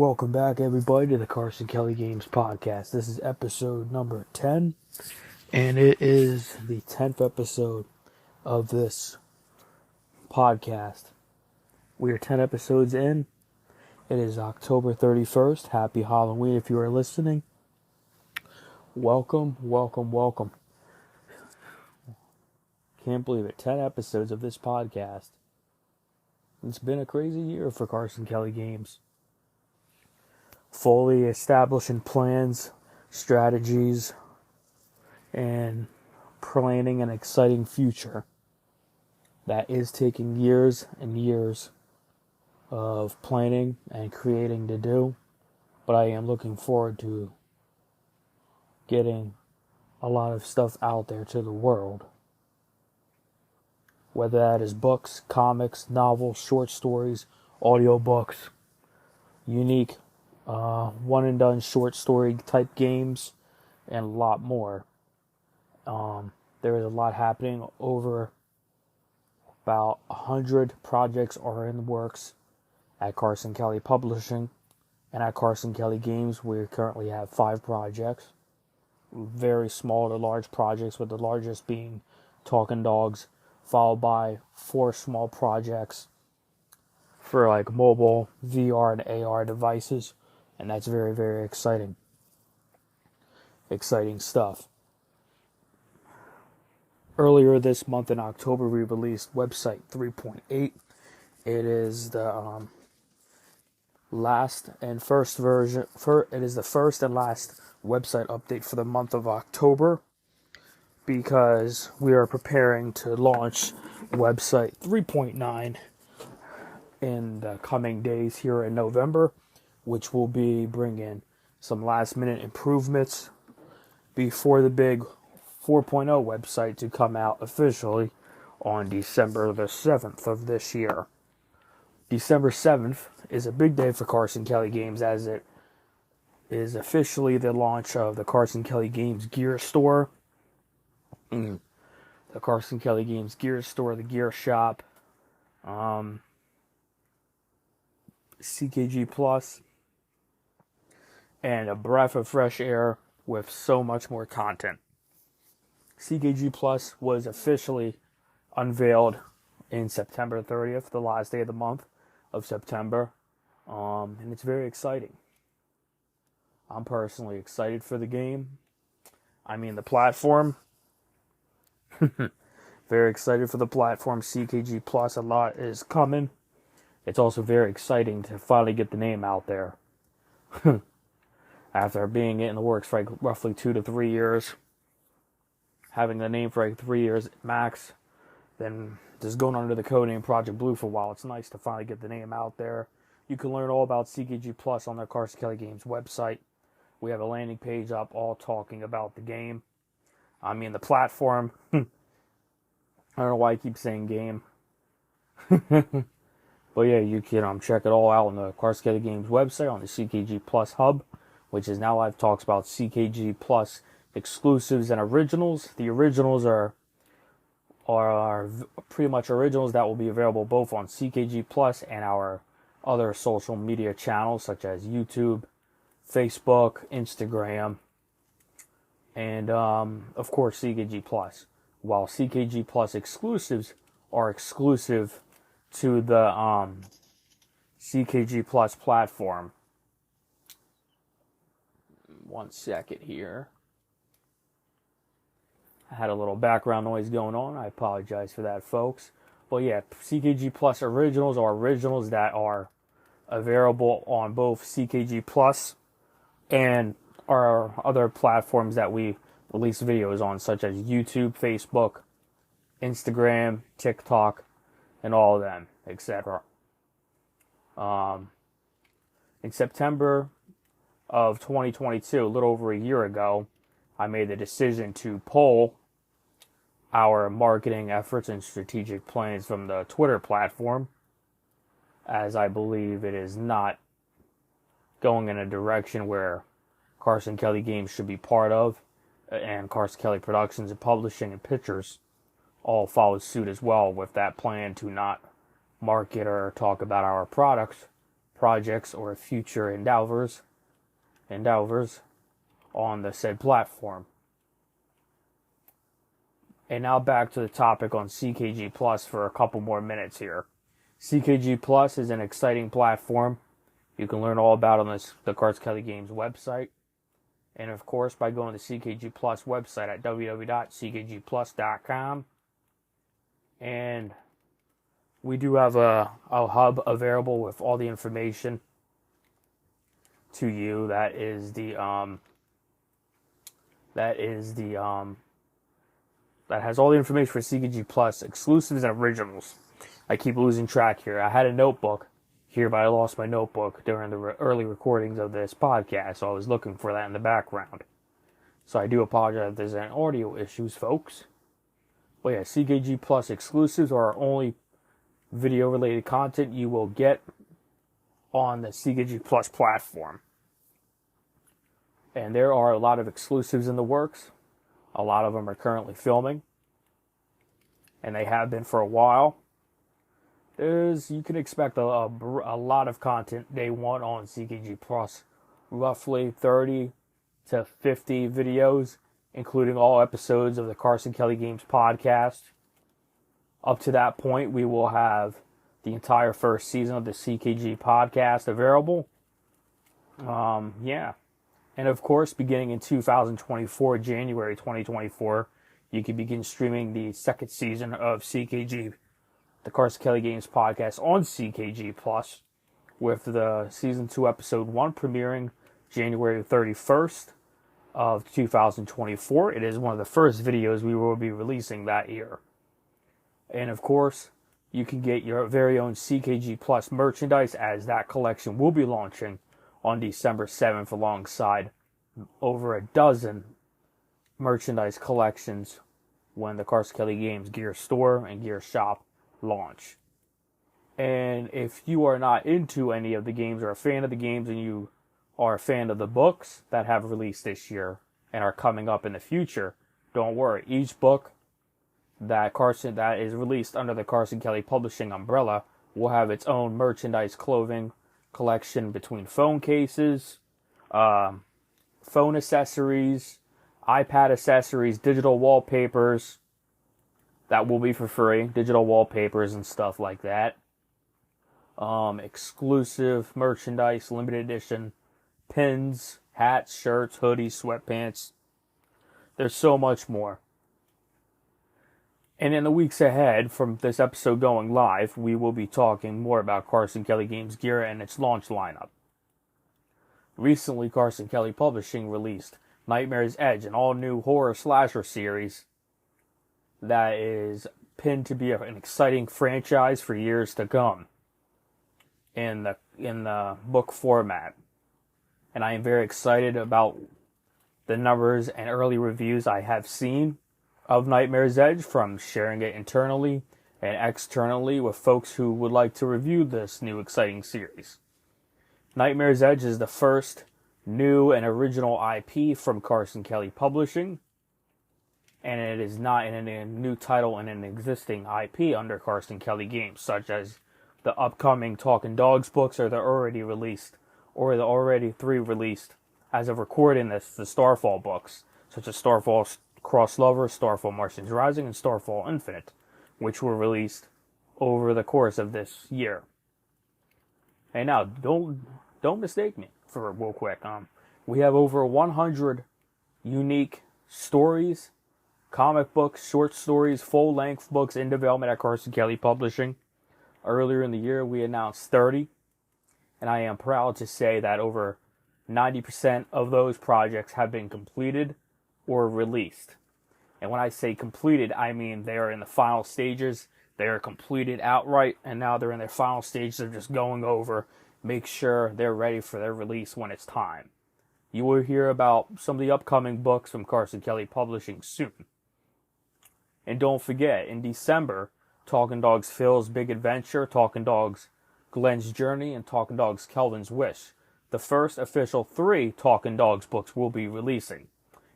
Welcome back, everybody, to the Carson Kelly Games podcast. This is episode number 10, and it is the 10th episode of this podcast. We are 10 episodes in. It is October 31st. Happy Halloween if you are listening. Welcome. Can't believe it. 10 episodes of this podcast. It's been a crazy year for Carson Kelly Games. Fully establishing plans, strategies, and planning an exciting future that is taking years and years of planning and creating to do, but I am looking forward to getting a lot of stuff out there to the world, whether that is books, comics, novels, short stories, audiobooks, unique one and done short story type games, and a lot more. There is a lot happening. Over about 100 projects are in the works at Carson Kelly Publishing, and at Carson Kelly Games we currently have 5 projects, very small to large projects, with the largest being Talking Dogs, followed by 4 small projects for like mobile, VR, and AR devices. And that's very, very exciting. Exciting stuff. Earlier this month in October, we released website 3.8. It is the last and first version. It is the first and last website update for the month of October, because we are preparing to launch website 3.9 in the coming days here in November, which will be bringing some last-minute improvements before the big 4.0 website to come out officially on December the 7th of this year. December 7th is a big day for Carson Kelly Games, as it is officially the launch of the Carson Kelly Games Gear store. The Carson Kelly Games Gear store, the gear shop, CKG Plus, and a breath of fresh air with so much more content. CKG Plus was officially unveiled in September 30th, the last day of the month of September, and it's very exciting. I'm personally excited for the game. I mean, the platform. Very excited for the platform, CKG Plus. A lot is coming. It's also very exciting to finally get the name out there. After being in the works for like roughly 2 to 3 years, having the name for like 3 years max, then just going under the codename Project Blue for a while, it's nice to finally get the name out there. You can learn all about CKG Plus on the Carson Kelly Games website. We have a landing page up all talking about the game. I mean, the platform. I don't know why I keep saying game. But yeah, you can check it all out on the Carson Kelly Games website on the CKG Plus hub, which is now live. Talks about CKG Plus exclusives and originals. The originals are pretty much originals that will be available both on CKG Plus and our other social media channels such as YouTube, Facebook, Instagram, and of course CKG Plus. While CKG Plus exclusives are exclusive to the CKG Plus platform. One second here. I had a little background noise going on. I apologize for that, folks. But yeah, CKG Plus originals are originals that are available on both CKG Plus and our other platforms that we release videos on, such as YouTube, Facebook, Instagram, TikTok, and all of them, etc. In September of 2022, a little over a year ago, I made the decision to pull our marketing efforts and strategic plans from the Twitter platform, as I believe it is not going in a direction where Carson Kelly Games should be part of, and Carson Kelly Productions and Publishing and Pictures all followed suit as well with that plan to not market or talk about our products projects or future endeavors on the said platform. And now back to the topic on CKG Plus for a couple more minutes here. CKG Plus is an exciting platform. You can learn all about it on the Carson Kelly Games website. And of course, by going to the CKG Plus website at www.ckgplus.com. And we do have a hub available with all the information to you. That has all the information for CKG Plus, exclusives and originals. I keep losing track here. I had a notebook here, but I lost my notebook during the early recordings of this podcast, so I was looking for that in the background. So I do apologize if there's any audio issues, folks. But yeah, CKG Plus exclusives are our only video-related content you will get on the CKG Plus platform. And there are a lot of exclusives in the works. A lot of them are currently filming. And they have been for a while. You can expect a lot of content day one on CKG Plus. Roughly 30 to 50 videos, including all episodes of the Carson Kelly Games podcast. Up to that point, we will have the entire first season of the CKG podcast available. And of course, beginning in 2024, January 2024, you can begin streaming the second season of CKG, the Carson Kelly Games podcast, on CKG Plus, with the season 2 episode 1 premiering January 31st of 2024. It is one of the first videos we will be releasing that year. And of course, you can get your very own CKG Plus merchandise, as that collection will be launching on December 7th alongside over a dozen merchandise collections when the Carson Kelly Games Gear Store and Gear Shop launch. And if you are not into any of the games or a fan of the games, and you are a fan of the books that have released this year and are coming up in the future, don't worry. Each book that is released under the Carson Kelly Publishing umbrella will have its own merchandise clothing collection, between phone cases, phone accessories, iPad accessories, digital wallpapers that will be for free, digital wallpapers and stuff like that. Exclusive merchandise, limited edition pins, hats, shirts, hoodies, sweatpants. There's so much more. And in the weeks ahead, from this episode going live, we will be talking more about Carson Kelly Games Gear and its launch lineup. Recently, Carson Kelly Publishing released Nightmare's Edge, an all-new horror slasher series that is pinned to be an exciting franchise for years to come in the book format. And I am very excited about the numbers and early reviews I have seen of Nightmare's Edge, from sharing it internally and externally with folks who would like to review this new exciting series. Nightmare's Edge is the first new and original IP from Carson Kelly Publishing, and it is not in a new title in an existing IP under Carson Kelly Games, such as the upcoming Talking Dogs books, or the already released, or the already 3 released as of recording this, the Starfall books, such as Starfall Cross Lover, Starfall Martians Rising, and Starfall Infinite, which were released over the course of this year. And now, don't mistake me for real quick. We have over 100 unique stories, comic books, short stories, full-length books in development at Carson Kelly Publishing. Earlier in the year, we announced 30, and I am proud to say that over 90% of those projects have been completed or released. And when I say completed, I mean they are in the final stages. They are completed outright, and now they're in their final stages of just going over, make sure they're ready for their release when it's time. You will hear about some of the upcoming books from Carson Kelly Publishing soon. And don't forget, in December, Talking Dogs Phil's Big Adventure, Talking Dogs Glenn's Journey, and Talking Dogs Kelvin's Wish, the first official 3 Talking Dogs books, will be releasing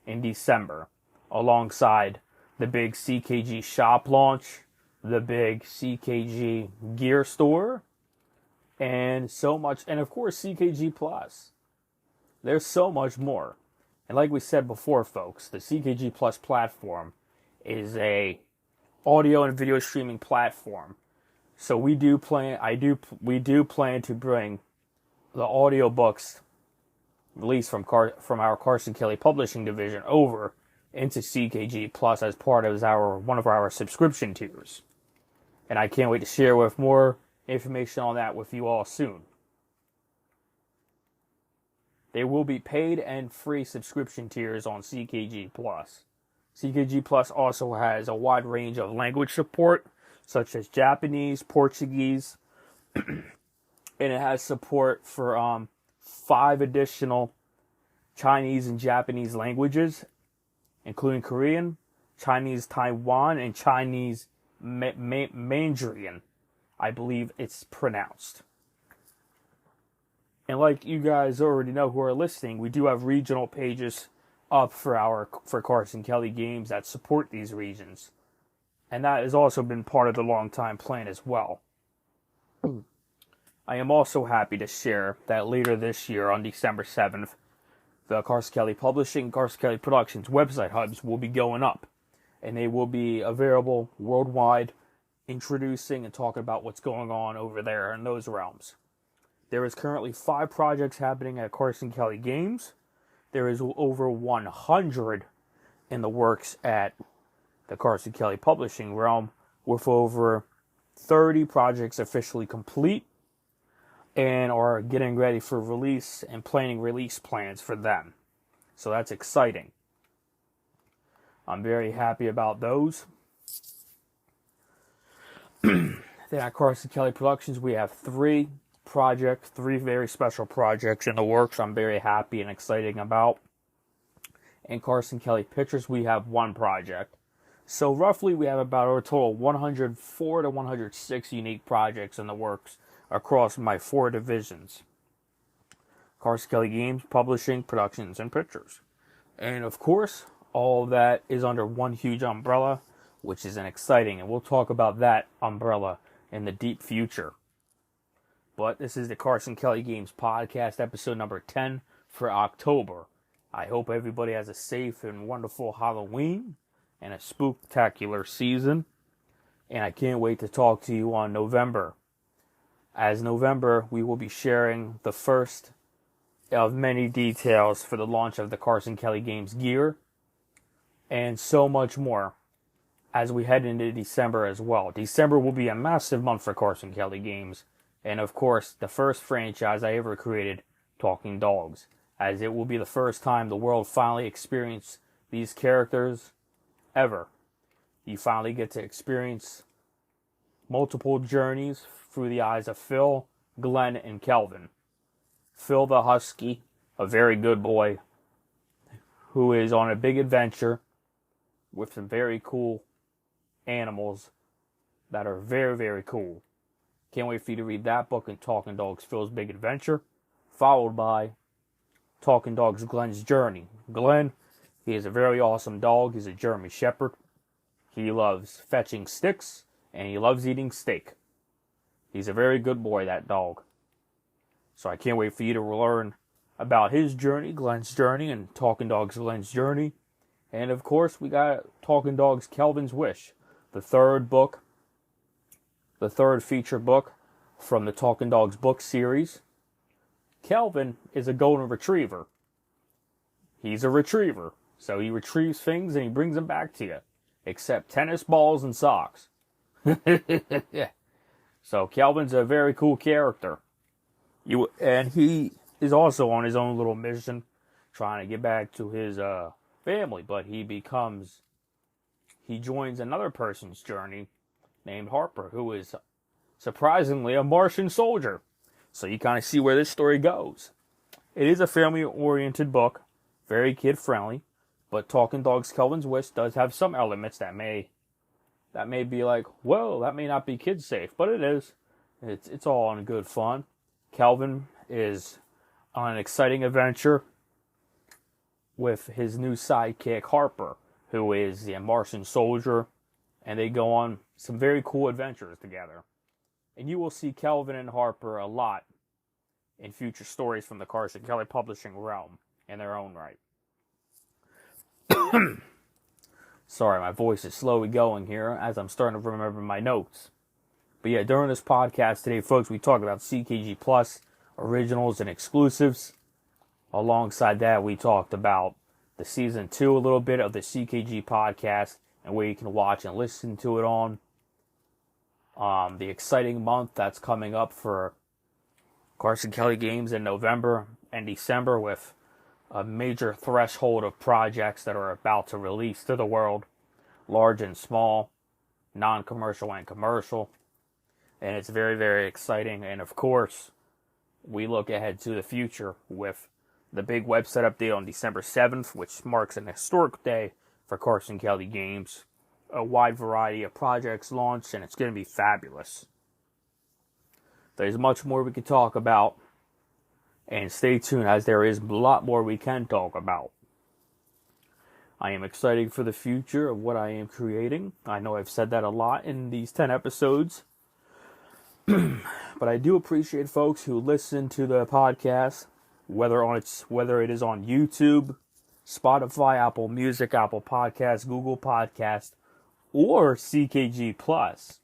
in December, alongside the big CKG shop launch, the big CKG Gear store, and so much, and of course CKG Plus. There's so much more. And like we said before, folks, the CKG Plus platform is a audio and video streaming platform. So we do plan to bring the audiobooks released from our Carson Kelly Publishing division over into CKG Plus as part of one of our subscription tiers. And I can't wait to share with more information on that with you all soon. There will be paid and free subscription tiers on CKG Plus. CKG Plus also has a wide range of language support, such as Japanese, Portuguese, and it has support for 5 additional Chinese and Japanese languages, including Korean, Chinese Taiwan, and Chinese Mandarin, I believe it's pronounced. And like you guys already know who are listening, we do have regional pages up for Carson Kelly Games that support these regions. And that has also been part of the long-time plan as well. I am also happy to share that later this year, on December 7th, the Carson Kelly Publishing, Carson Kelly Productions website hubs will be going up. And they will be available worldwide, introducing and talking about what's going on over there in those realms. There is currently 5 projects happening at Carson Kelly Games. There is over 100 in the works at the Carson Kelly Publishing realm, with over 30 projects officially complete and are getting ready for release and planning release plans for them. So that's exciting. I'm very happy about those. Then at Carson Kelly Productions, we have 3 very special projects in the works I'm very happy and excited about. In Carson Kelly Pictures, we have 1 project. So roughly we have about a total of 104 to 106 unique projects in the works across my 4 divisions. Carson Kelly Games, Publishing, Productions, and Pictures. And of course, all of that is under one huge umbrella, which is exciting, and we'll talk about that umbrella in the deep future. But this is the Carson Kelly Games podcast, episode number 10 for October. I hope everybody has a safe and wonderful Halloween and a spooktacular season. And I can't wait to talk to you on November. As November, we will be sharing the first of many details for the launch of the Carson Kelly Games Gear. And so much more as we head into December as well. December will be a massive month for Carson Kelly Games. And of course, the first franchise I ever created, Talking Dogs, as it will be the first time the world finally experienced these characters ever. You finally get to experience multiple journeys through the eyes of Phil, Glenn, and Kelvin. Phil the Husky, a very good boy, who is on a big adventure with some very cool animals that are very, very cool. Can't wait for you to read that book in Talking Dogs, Phil's Big Adventure, followed by Talking Dogs, Glenn's Journey. Glenn, he is a very awesome dog. He's a German Shepherd. He loves fetching sticks, and he loves eating steak. He's a very good boy, that dog. So I can't wait for you to learn about his journey, Glenn's journey, and Talking Dogs, Glenn's Journey. And of course, we got Talking Dogs, Kelvin's Wish, the third feature book from the Talking Dogs book series. Kelvin is a golden retriever. He's a retriever, so he retrieves things and he brings them back to you, except tennis balls and socks. So Kelvin's a very cool character. And he is also on his own little mission, trying to get back to his family, but he joins another person's journey named Harper, who is surprisingly a Martian soldier. So you kind of see where this story goes. It is a family-oriented book, very kid-friendly, but Talking Dogs Kelvin's Wish does have some elements that may be like, whoa, that may not be kid-safe, but it is. It's all in good fun. Kelvin is on an exciting adventure with his new sidekick, Harper, who is the Martian soldier, and they go on some very cool adventures together. And you will see Kelvin and Harper a lot in future stories from the Carson Kelly Publishing realm in their own right. Sorry, my voice is slowly going here as I'm starting to remember my notes. But yeah, during this podcast today, folks, we talk about CKG Plus, originals, and exclusives. Alongside that, we talked about the Season 2 a little bit of the CKG podcast and where you can watch and listen to it on. The exciting month that's coming up for Carson Kelly Games in November and December with a major threshold of projects that are about to release to the world, large and small, non-commercial and commercial. And it's very, very exciting. And of course, we look ahead to the future with the big website update on December 7th, which marks an historic day for Carson Kelly Games. A wide variety of projects launched, and it's going to be fabulous. There's much more we could talk about, and stay tuned as there is a lot more we can talk about. I am excited for the future of what I am creating. I know I've said that a lot in these 10 episodes, but I do appreciate folks who listen to the podcast, whether it is on YouTube, Spotify, Apple Music, Apple Podcasts, Google Podcasts, or CKG Plus.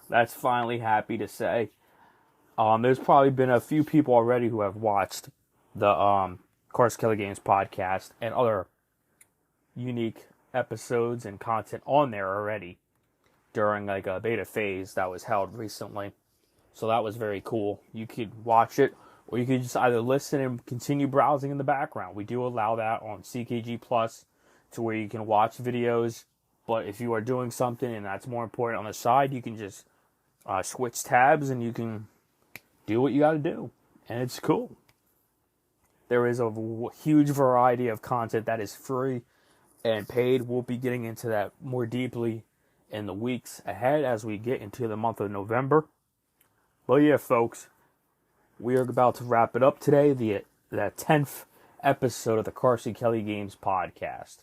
That's finally happy to say. There's probably been a few people already who have watched the Carson Kelly Games podcast and other unique episodes and content on there already during like a beta phase that was held recently. So that was very cool. You could watch it, or you could just either listen and continue browsing in the background. We do allow that on CKG Plus to where you can watch videos. But if you are doing something and that's more important on the side, you can just switch tabs and you can do what you got to do. And it's cool. There is a huge variety of content that is free and paid. We'll be getting into that more deeply in the weeks ahead as we get into the month of November. But yeah, folks, we are about to wrap it up today. The 10th episode of the Carson Kelly Games podcast.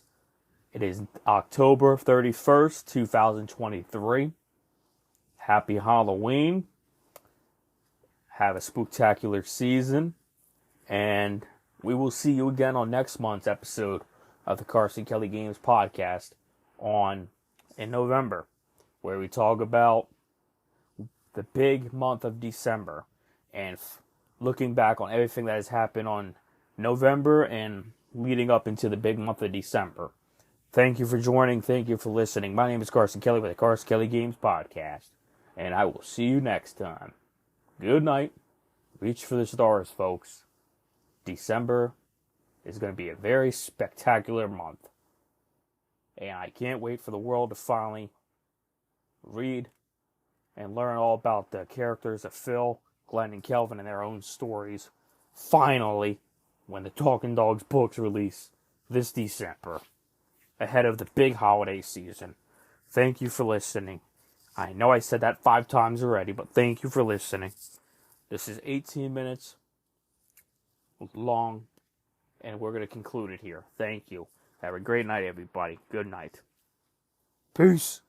It is October 31st, 2023. Happy Halloween. Have a spooktacular season. And we will see you again on next month's episode of the Carson Kelly Games podcast in November, where we talk about the big month of December and looking back on everything that has happened on November and leading up into the big month of December. Thank you for joining. Thank you for listening. My name is Carson Kelly with the Carson Kelly Games podcast, and I will see you next time. Good night. Reach for the stars, folks. December is going to be a very spectacular month, and I can't wait for the world to finally read and learn all about the characters of Phil, Glenn, and Kelvin and their own stories. Finally, when the Talking Dogs books release this December, ahead of the big holiday season. Thank you for listening. I know I said that 5 times already, but thank you for listening. This is 18 minutes long, and we're going to conclude it here. Thank you. Have a great night, everybody. Good night. Peace.